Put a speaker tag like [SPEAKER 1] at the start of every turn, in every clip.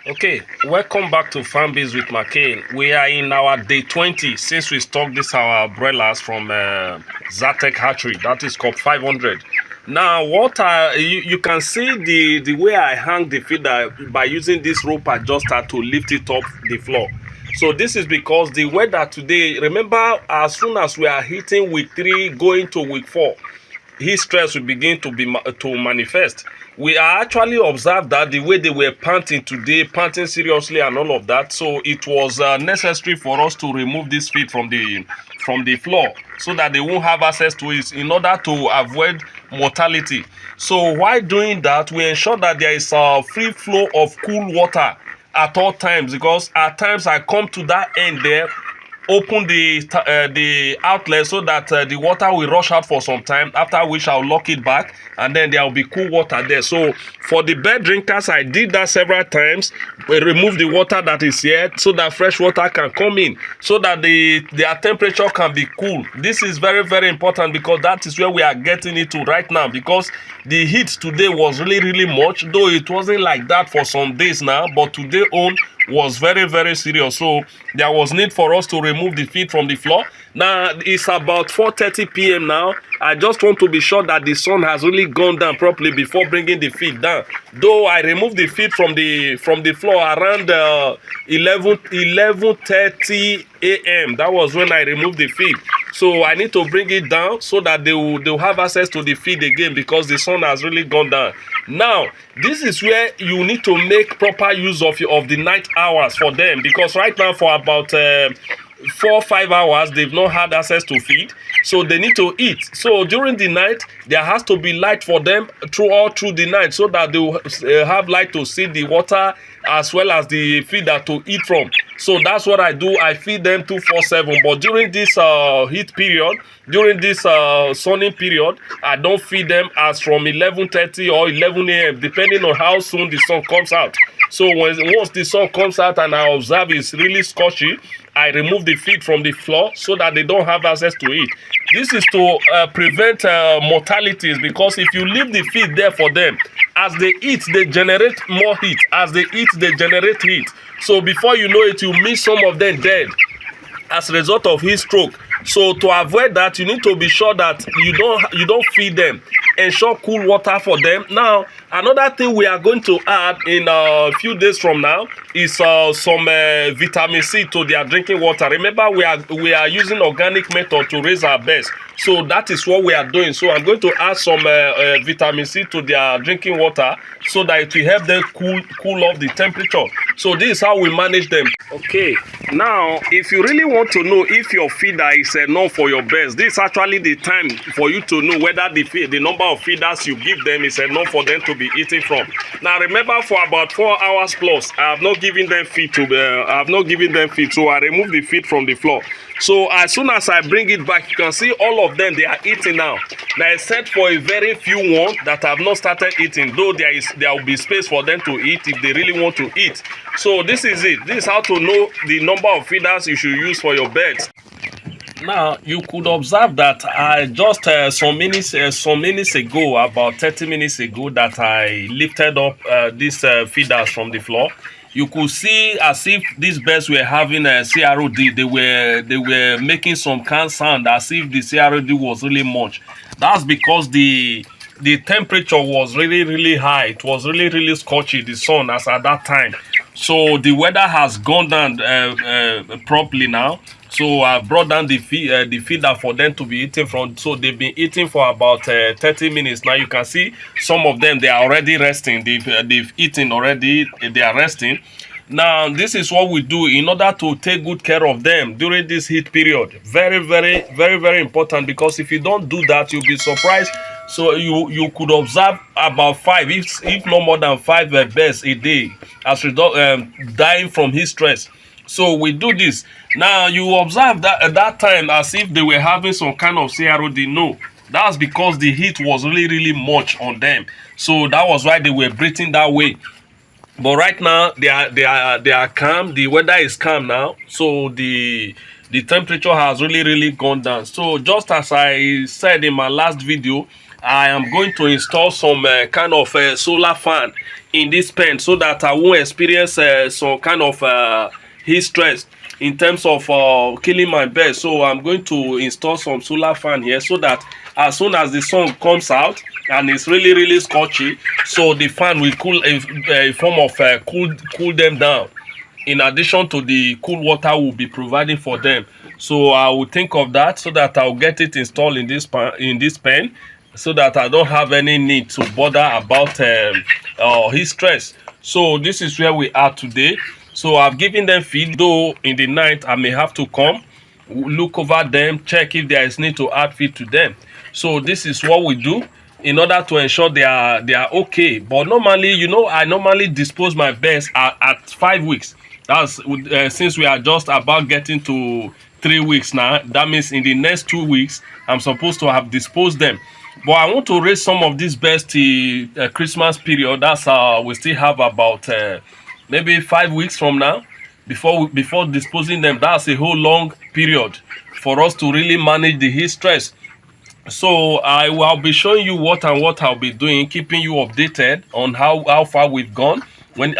[SPEAKER 1] Okay, welcome back to Farmbiz with Markay. We are in our day 20 since we stocked this our broilers from Zatec hatchery. That is Cobb 500. Now, what you can see the way I hang the feeder by using this rope adjuster to lift it up the floor. So this is because the weather today, remember, as soon as we are hitting week 3 going to week 4, heat stress will begin to manifest. We are actually observed that the way they were panting today, panting seriously and all of that, so it was necessary for us to remove this feed from the floor so that they won't have access to it in order to avoid mortality. So while doing that, we ensure that there is a free flow of cool water at all times, because at times I come to that end there, open the outlet so that the water will rush out for some time, after which I'll lock it back and then there will be cool water there. So for the bird drinkers, I did that several times. We remove the water that is here so that fresh water can come in, so that their temperature can be cool. This is very, very important, because that is where we are getting it to right now, because the heat today was really, really much, though it wasn't like that for some days now, but today on was very, very serious. So there was need for us to remove the feed from the floor. Now it's about 4:30 p.m. now. I just want to be sure that the sun has really gone down properly before bringing the feed down. Though I removed the feed from the floor around 11:30 a.m. That was when I removed the feed. So I need to bring it down so that they'll have access to the feed again, because the sun has really gone down. Now, this is where you need to make proper use of the night hours for them, because right now for about 4 or 5 hours they've not had access to feed, so they need to eat. So during the night there has to be light for them through the night, so that they will have light to see the water as well as the feeder to eat from. So that's what I do. I feed them 24/7. But during this heat period, during this sunny period, I don't feed them as from 11:30 or 11 a.m. depending on how soon the sun comes out. So once the sun comes out and I observe it's really scorchy, I remove the feed from the floor so that they don't have access to it. This is to prevent mortalities, because if you leave the feed there for them, as they eat, they generate more heat. As they eat, they generate heat. So before you know it, you miss some of them dead as a result of heat stroke. So to avoid that, you need to be sure that you don't feed them. Ensure cool water for them. Now, another thing we are going to add in a few days from now is some vitamin C to their drinking water. Remember, we are using organic method to raise our birds. So that is what we are doing. So I'm going to add some vitamin C to their drinking water so that it will help them cool off the temperature. So this is how we manage them. Okay, now if you really want to know if your feeder is enough for your birds, this is actually the time for you to know whether the number of feeders you give them is enough for them to be eating from. Now remember, for about 4 hours plus, I have not given them feed so I remove the feed from the floor. So as soon as I bring it back, you can see all of them, they are eating now. Now except for a very few ones that have not started eating, though there will be space for them to eat if they really want to eat. So this is it. This is how to know the number of feeders you should use for your birds. Now you could observe that I just some minutes ago, about 30 minutes ago, that I lifted up these feeders from the floor. You could see as if these birds were having a CROD. They were making some kind sound as if the CROD was really much. That's because the temperature was really, really high. It was really, really scorchy, the sun, as at that time. So the weather has gone down properly now. So I brought down the feeder for them to be eating from. So they've been eating for about 30 minutes. Now you can see some of them, they are already resting. They've eaten already. They are resting. Now this is what we do in order to take good care of them during this heat period. Very, very, very, very important, because if you don't do that, you'll be surprised. So you could observe about 5, if not more than 5 birds a day as result dying from heat stress. So we do this. Now you observe that at that time as if they were having some kind of CROD. No, that's because the heat was really, really much on them. So that was why they were breathing that way. But right now they are calm. The weather is calm now. So the temperature has really, really gone down. So just as I said in my last video, I am going to install some kind of solar fan in this pen so that I won't experience some kind of heat stress in terms of killing my bird. So I'm going to install some solar fan here so that as soon as the sun comes out and it's really scorchy, so the fan will cool a form of cool them down, in addition to the cool water we'll be providing for them. So I will think of that so that I'll get it installed in this pen, so that I don't have any need to bother about heat stress. So this is where we are today. So I've given them feed, though in the night I may have to come look over them, check if there is need to add feed to them. So this is what we do in order to ensure they are okay. But normally, you know, I normally dispose my birds at 5 weeks. That's since we are just about getting to 3 weeks now. That means in the next 2 weeks I'm supposed to have disposed them. But I want to raise some of these birds till Christmas period. That's we still have about maybe 5 weeks from now before disposing them. That's a whole long period for us to really manage the heat stress. So I will be showing you what I'll be doing, keeping you updated on how far we've gone when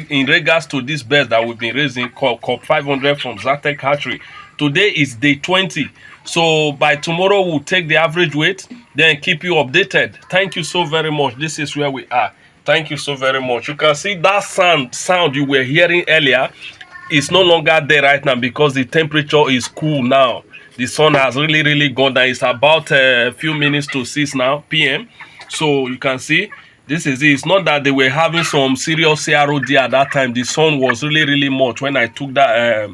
[SPEAKER 1] in regards to this bird that we've been raising, Cobb 500 from Zactec Hatchery. Today is day 20. So by tomorrow we'll take the average weight, then keep you updated. Thank you so very much. This is where we are. Thank you so very much. You can see that sound you were hearing earlier is no longer there right now because the temperature is cool now. The sun has really gone down. It's about a few minutes to 6 now p.m. So you can see this is it. It's not that they were having some serious CROD at that time. The sun was really much when I took that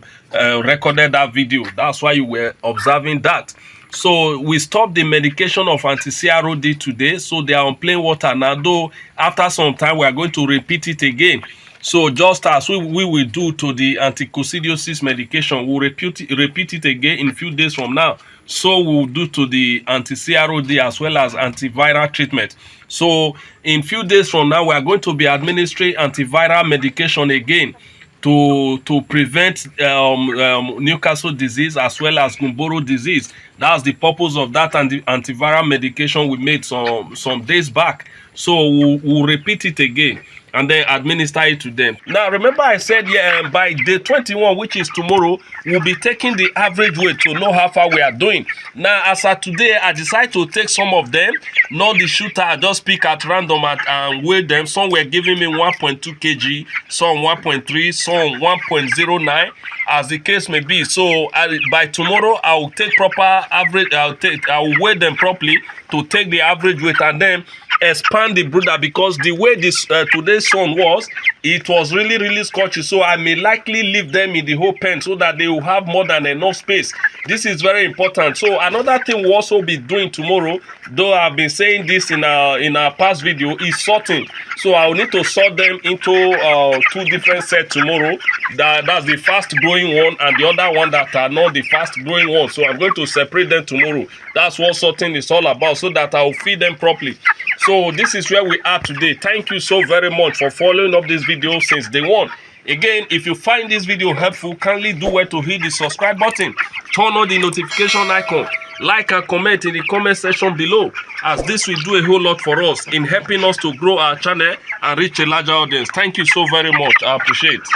[SPEAKER 1] recorded that video. That's why you were observing that. So we stopped the medication of anti-CROD today, so they are on plain water now, though after some time we are going to repeat it again. So just as we will do to the anti-coccidiosis medication, we'll repeat it again in a few days from now. So we'll do to the anti-CROD as well as antiviral treatment. So in few days from now, we are going to be administering antiviral medication again to prevent Newcastle disease as well as Gumboro disease. That's the purpose of that antiviral medication we made some days back. So we'll repeat it again and then administer it to them. Now remember I said by day 21, which is tomorrow, we'll be taking the average weight to know how far we are doing. Now as of today, I decided to take some of them, not the shooter. I just pick at random and weigh them. Some were giving me 1.2 kg, some 1.3, some 1.09, as the case may be. So by tomorrow I will take proper average. I will weigh them properly to take the average weight and then expand the brooder, because the way this today's sun was, it was really scorchy. So I may likely leave them in the whole pen so that they will have more than enough space. This is very important. So another thing we'll also be doing tomorrow, though I've been saying this in our past video, is sorting. So I will need to sort them into 2 different sets tomorrow. That's the fast growing one and the other one that are not the fast growing one. So I'm going to separate them tomorrow. That's what sorting is all about, so that I will feed them properly. So this is where we are today. Thank you so very much for following up this video since day one. Again, if you find this video helpful, kindly do well to hit the subscribe button, turn on the notification icon, like and comment in the comment section below, as this will do a whole lot for us in helping us to grow our channel and reach a larger audience. Thank you so very much. I appreciate it.